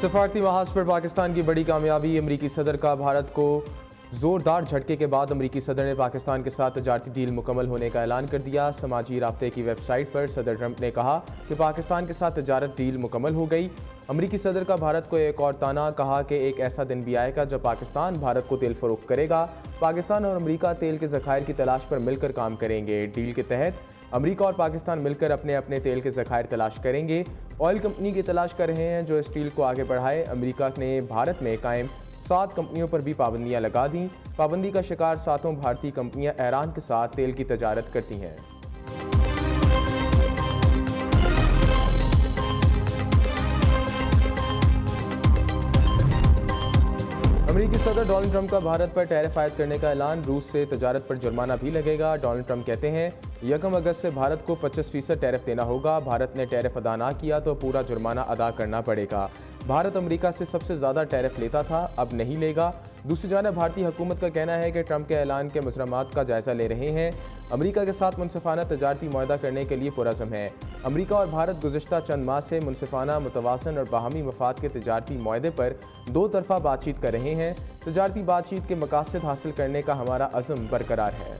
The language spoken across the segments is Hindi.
सफारती महाज पर पाकिस्तान की बड़ी कामयाबी। अमरीकी सदर का भारत को जोरदार झटके के बाद अमरीकी सदर ने पाकिस्तान के साथ तजारती डील मुकम्मल होने का ऐलान कर दिया। समाजी राब्ते की वेबसाइट पर सदर ट्रंप ने कहा कि पाकिस्तान के साथ तजारत डील मुकम्मल हो गई। अमरीकी सदर का भारत को एक और ताना, कहा कि एक ऐसा दिन भी आएगा जब पाकिस्तान भारत को तेल फरोख्त करेगा। पाकिस्तान और अमरीका तेल के ज़खायर की तलाश पर मिलकर काम करेंगे। डील के तहत अमरीका और पाकिस्तान मिलकर अपने अपने तेल के ज़खायर तलाश करेंगे। ऑयल कंपनी की तलाश कर रहे हैं जो इस डील को आगे बढ़ाए। अमरीका ने भारत में कायम 7 कंपनियों पर भी पाबंदियां लगा दी। पाबंदी का शिकार 7 भारतीय कंपनियां ईरान के साथ तेल की तजारत करती हैं। अमरीकी सदर डोनाल्ड ट्रंप का भारत पर टैरिफ आयद करने का ऐलान। रूस से तजारत पर जुर्माना भी लगेगा। डोनाल्ड ट्रंप कहते हैं 1 अगस्त से भारत को 25% टैरिफ देना होगा। भारत ने टैरिफ अदा ना किया तो पूरा जुर्माना अदा करना पड़ेगा। भारत अमेरिका से सबसे ज़्यादा टैरिफ लेता था, अब नहीं लेगा। दूसरी जानब भारतीय हुकूमत का कहना है कि ट्रंप के ऐलान के मुजरमात का जायज़ा ले रहे हैं। अमेरिका के साथ मुनसिफाना तजारती मुआहदा करने के लिए पुरज़म है। अमेरिका और भारत गुज़िश्ता चंद माह से मुनसिफाना, मुतवाज़न और बाहमी मफाद के तजारती मुआहदे पर 2 तरफ़ा बातचीत कर रहे हैं। तजारती बातचीत के मकासद हासिल करने का हमारा अज़्म बरकरार है।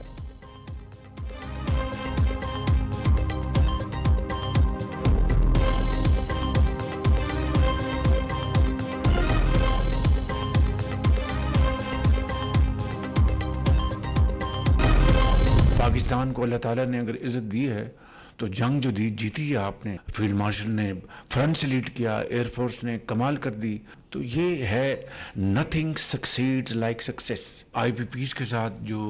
पाकिस्तान को अल्लाह ताला ने अगर इज़्ज़त दी है तो जंग जो दी जीती है आपने, फील्ड मार्शल ने फ्रंट से लीड किया, एयरफोर्स ने कमाल कर दी, तो ये है nothing succeeds like success. IPPs के साथ जो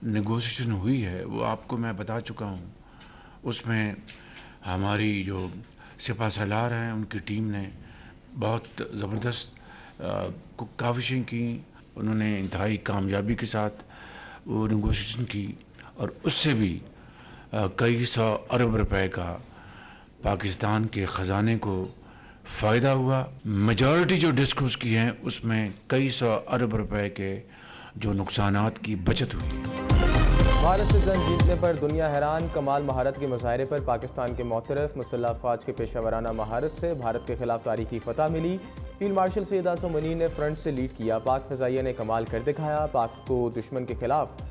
नेगोशिएशन हुई है वो आपको मैं बता चुका हूँ। उसमें हमारी जो सिपा सलार हैं उनकी टीम ने बहुत ज़बरदस्त काविशें की। उन्होंने इंतहाई कामयाबी के साथ वो नेगोशिएशन की और उससे भी कई 100 अरब रुपए का पाकिस्तान के ख़जाने को फ़ायदा हुआ। मेजॉरिटी जो डिस्कस की हैं उसमें कई 100 अरब रुपए के जो नुकसानात की बचत हुई है। भारत से जंग जीतने पर दुनिया हैरान। कमाल महारत के मुजाहरे पर पाकिस्तान के मोतरफ मुसल्लह अफवाज के पेशावराना महारत से भारत के खिलाफ तारीखी फतह मिली। फील्ड मार्शल सैयद आसिम मुनीर ने फ्रंट से लीड किया। पाक फ़ज़ाइया ने कमाल कर दिखाया। पाक को दुश्मन के खिलाफ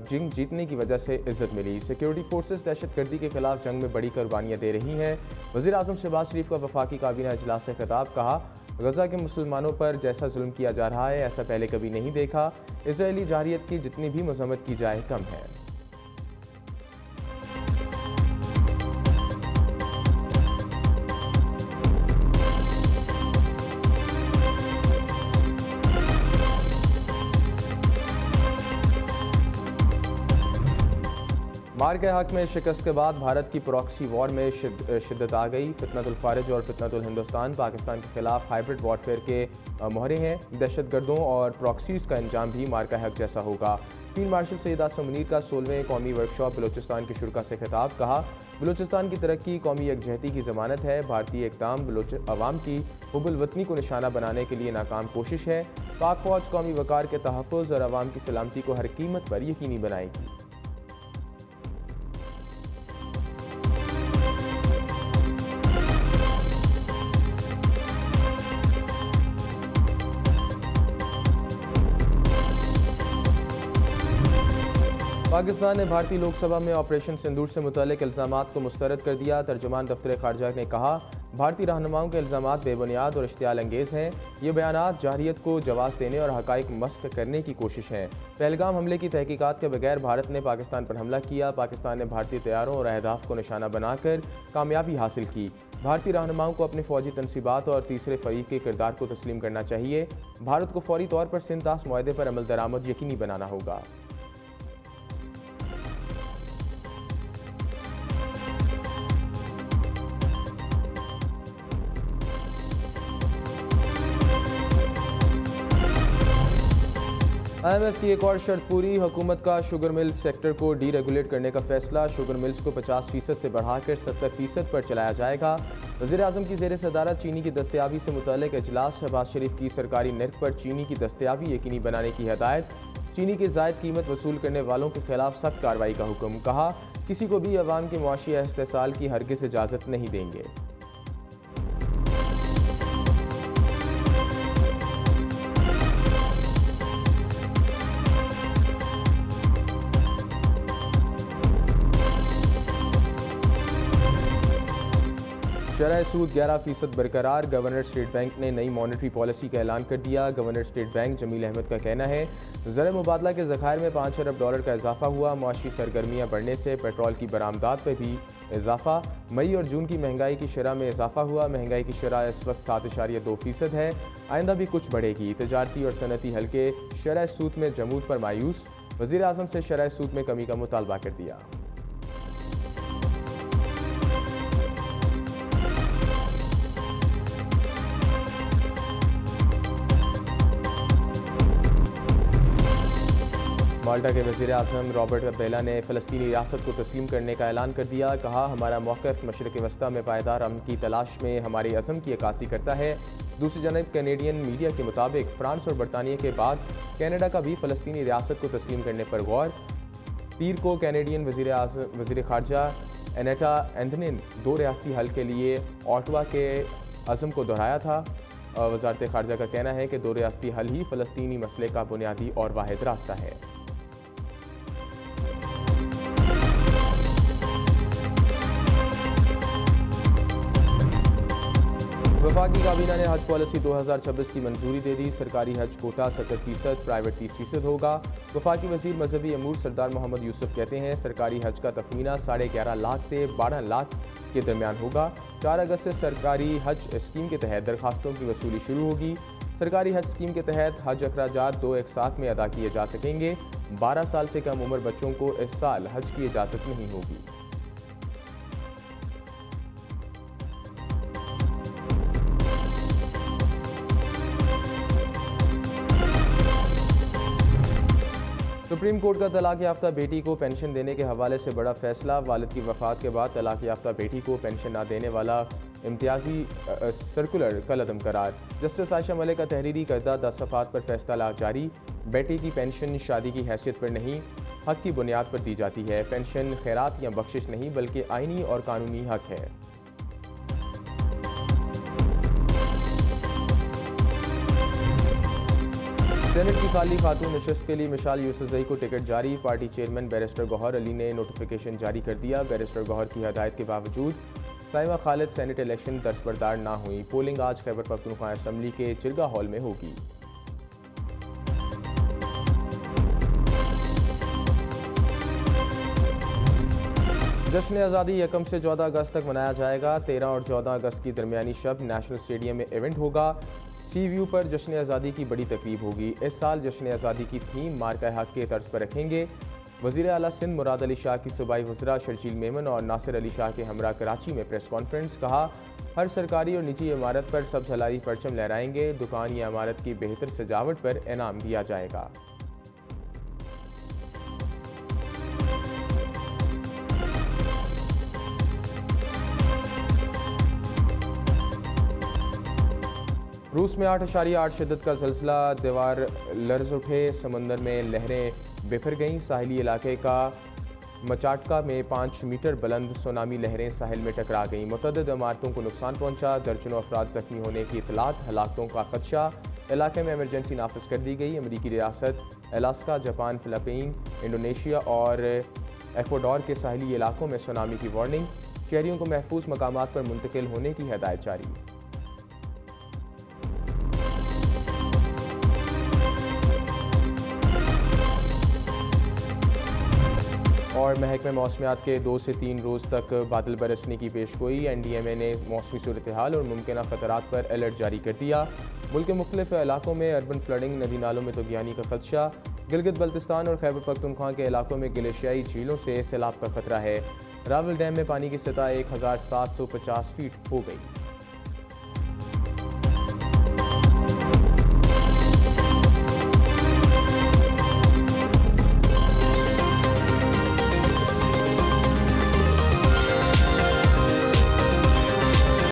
जंग जीतने की वजह से इज्जत मिली। सिक्योरिटी फोर्सेस दहशतगर्दी के खिलाफ जंग में बड़ी कुर्बानियाँ दे रही हैं। वज़ीर आज़म शहबाज शरीफ का वफाकी काबीना इजलास से खिताब, कहा गजा के मुसलमानों पर जैसा जुल्म किया जा रहा है ऐसा पहले कभी नहीं देखा। इजरायली जारहियत की जितनी भी मजम्मत की जाए कम है। मार के हक में शिकस्त के बाद भारत की प्रॉक्सी वॉर में शिद्दत आ गई। फितनतुल खारिज और फितनतुल हिंदुस्तान पाकिस्तान के खिलाफ हाइब्रिड वॉरफेयर के मोहरे हैं। दहशतगर्दों और प्रॉक्सीज़ का अंजाम भी मार का हक जैसा होगा। फील्ड मार्शल सैयद आसिम मुनीर का 16वें कौमी वर्कशॉप बलूचिस्तान की शुरा से खिताब, कहा बलूचिस्तान की तरक्की कौमी यकजहती की ज़मानत है। भारतीय इक़दाम बलूच अवाम की हुब्बुल वतनी को निशाना बनाने के लिए नाकाम कोशिश है। पाक फ़ौज कौमी वक़ार के तहफ़्फ़ुज़ और अवाम की सलामती को हर कीमत पर यकीनी बनाएगी। पाकिस्तान ने भारतीय लोकसभा में ऑपरेशन सिंदूर से मुतल्लिक इल्ज़ामात को मुस्तरद कर दिया। तर्जुमान दफ्तर खारजा ने कहा भारतीय रहनुमाओं के इल्ज़ामात बेबुनियाद और इश्तियाल अंगेज़ हैं। ये बयानात जारहियत को जवाज़ देने और हक़ाइक़ मस्क करने की कोशिश है। पहलगाम हमले की तहकीकात के बगैर भारत ने पाकिस्तान पर हमला किया। पाकिस्तान ने भारतीय तैयारों और अहदाफ को निशाना बनाकर कामयाबी हासिल की। भारतीय रहनुमाओं को अपने फ़ौजी तनसीबात और तीसरे फ़रीक़ के किरदार को तस्लीम करना चाहिए। भारत को फ़ौरी तौर पर सिंतास मुआहदे पर अमल दरामद यकीनी बनाना होगा। IMF की एक और शर्त पूरी। हुकूमत का शुगर मिल सेक्टर को डीरेगुलेट करने का फैसला। शुगर मिल्स को 50% से बढ़ाकर 70% पर चलाया जाएगा। वज़ीर आज़म की ज़ेर सदारत चीनी की दस्तयाबी से मुतल्लिक इजलास। शहबाज शरीफ की सरकारी नर्ख पर चीनी की दस्तयाबी यकीनी बनाने की हदायत। चीनी की ज़ायद कीमत वसूल करने वालों के खिलाफ सख्त कार्रवाई का हुक्म। कहा किसी को भी अवाम के मुआशी इस्तेसाल की हरगिज़ इजाज़त नहीं देंगे। शरह सूद 11% बरकरार। गवर्नर स्टेट बैंक ने नई मॉनेटरी पॉलिसी का ऐलान कर दिया। Governor State Bank Jameel Ahmed का कहना है ज़र मुबादला के ज़खायर में $5 अरब का इजाफा हुआ। मुआशी सरगर्मियाँ बढ़ने से पेट्रोल की बरामदात पर भी इजाफा। मई और जून की महंगाई की शरह में इजाफा हुआ। महंगाई की शरह इस वक्त 7.2% है। आइंदा भी कुछ बढ़ेगी। तजारती और सनती हल्के शरह सूद में जमूद पर मायूस। वज़ीर आज़म से शरह सूद में कमी का मुतालबा कर दिया। माल्टा के वज़ीर आज़म रॉबर्ट बेला ने फ़लस्तीनी रियासत को तस्लीम करने का ऐलान कर दिया। कहा हमारा मौक़िफ़ मशरिक़ वस्ता में पायदार अमन की तलाश में हमारे अज़म की अक्कासी करता है। दूसरी जानब कैनेडियन मीडिया के मुताबिक फ़्रांस और बरतानिया के बाद कैनेडा का भी फ़लस्तीनी रियासत को तस्लीम करने पर गौर। पीर को कैनेडियन वज़ीर ख़ारजा एनेटा एंथनी ने 2 रियासती हल के लिए ऑटवा के अज़म को दोहराया था। वज़ारत ख़ारजा का कहना है कि 2 रियासती हल ही फ़लस्तीनी मसले का बुनियादी और वाहिद रास्ता है। वफाकी काबीना ने हज पॉलिसी 2026 की मंजूरी दे दी। सरकारी हज कोटा 70%, प्राइवेट 30% होगा। वफाकी वज़ीर मजहबी अमूर सरदार मोहम्मद यूसुफ कहते हैं सरकारी हज का तखमीना 11.5 लाख से 12 लाख के दरमियान होगा। 4 अगस्त से सरकारी हज स्कीम के तहत दरखास्तों की वसूली शुरू होगी। सरकारी हज स्कीम के तहत हज अखराजात 2 एक साथ में अदा किए जा सकेंगे। 12 साल से कम उम्र बच्चों को इस साल हज की इजाज़त नहीं होगी। सुप्रीम कोर्ट का तलाक याफ्ता बेटी को पेंशन देने के हवाले से बड़ा फैसला। वालिद की वफ़ात के बाद तलाक याफ्ता बेटी को पेंशन न देने वाला इम्तियाजी सर्कुलर कलअदम करार। जस्टिस आयशा मलिक का तहरीरी करदा 10 सफ़ात पर फैसला जारी। बेटी की पेंशन शादी की हैसियत पर नहीं, हक की बुनियाद पर दी जाती है। पेंशन खैरात या बख्शिश नहीं बल्कि आइनी और कानूनी हक है। सेनेट की खाली खातून नशस्त के लिए मिशाल यूसुफजई को टिकट जारी। Party chairman barrister Gohar Ali ने नोटिफिकेशन जारी कर दिया। बैरिस्टर गौहर की हदायत के बावजूद साइमा खालिद सेनेट इलेक्शन दस्तबरदार ना हुई। पोलिंग आज खैबर पख्तूनख्वा असम्बली के चिरगा हॉल में होगी। जश्न आज़ादी 1 से 14 अगस्त तक मनाया जाएगा। 13 और 14 अगस्त की दरमियानी शब नेशनल स्टेडियम में इवेंट होगा। सी व्यू पर जश्न आज़ादी की बड़ी तकरीब होगी। इस साल जश्न आज़ादी की थीम मार्का हक के तर्ज पर रखेंगे। वज़ीर आला सिंध मुराद अली शाह की सूबाई वज़रा शर्जील मेमन और नासिर अली शाह के हमरा कराची में प्रेस कॉन्फ्रेंस। कहा हर सरकारी और निजी इमारत पर सब्ज़ हलाली परचम लहराएंगे। दुकान या इमारत की बेहतर सजावट पर इनाम दिया जाएगा। रूस में 8.8 शिद्दत का ज़लज़ला, दीवार लर्ज़ उठे, समंदर में लहरें बिखर गईं। साहिली इलाके का मचाटका में 5 मीटर बुलंद सुनामी लहरें साहिल में टकरा गईं। मुतअद्दिद इमारतों को नुकसान पहुंचा। दर्जनों अफराद जख्मी होने की इतलात, हलाकतों का खदशा। इलाके में इमरजेंसी नाफिज कर दी गई। अमरीकी रियासत अलास्का, जापान, फिलिपीन, इंडोनेशिया और एक्वाडोर के साहिली इलाकों में सुनामी की वार्निंग। शहरियों को महफूज मकामात पर मुंतकिल होने की हिदायत जारी। और महकमे मौसमियात के 2 से 3 रोज़ तक बादल बरसने की पेशगोई। NDMA ने मौसमी सूरत हाल और मुमकिन ख़तरात पर अलर्ट जारी कर दिया। मुल्क के मुख्तलिफ इलाकों में अर्बन फ्लडिंग, नदी नालों में तगियानी का खदशा। गिलगित बल्तिस्तान और खैबर पख्तूनख्वा के इलाकों में ग्लेशियाई झीलों से सैलाब का खतरा है। रावल डैम में पानी की सतह 1750 फीट हो गई।